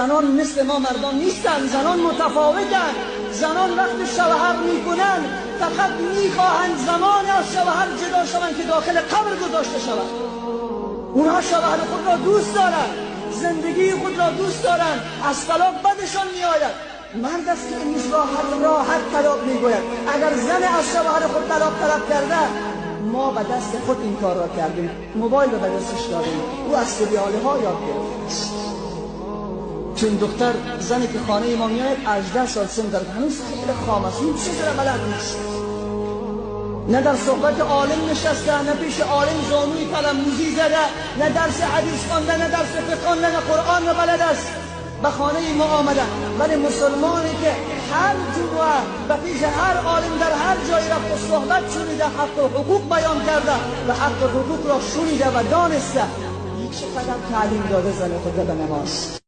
زنان مثل ما مردان نیستن، زنان متفاوتن. زنان وقت شوهر میکنن فقط میخواهند زمان از شوهر جدا شوند که داخل قبر گذاشته شود. اونها شوهر خود را دوست دارند، زندگی خود را دوست دارند، از طلاق بدشان میآید. مرد است که امروز راحت طلاق میگوید. اگر زن از شوهر خود طلاق طلب کرده، ما به دست خود این کار را کردیم، موبایل رو به دستش دادیم، او از سریاله ها یاد گرفت. چون دختر زنی که خانه ما میاید 18 سال سن دارد، هنوز خیلی خام است، این چیزی را بلد نیست. نه در صحبت عالم نشسته، نه پیش عالم زانوی تلموزی زده، نه درس حدیث خوانده، نه درس فقه خوانده، نه قرآن را بلد است. به خانه ما آمده. ولی مسلمانی که هر جمعه به پیش هر عالم در هر جایی رفت و صحبت شنیده، حق و حقوق بیان کرده و حق و حقوق را شنیده و دانسته، چقدر تعلیم داده زن خود به نماز.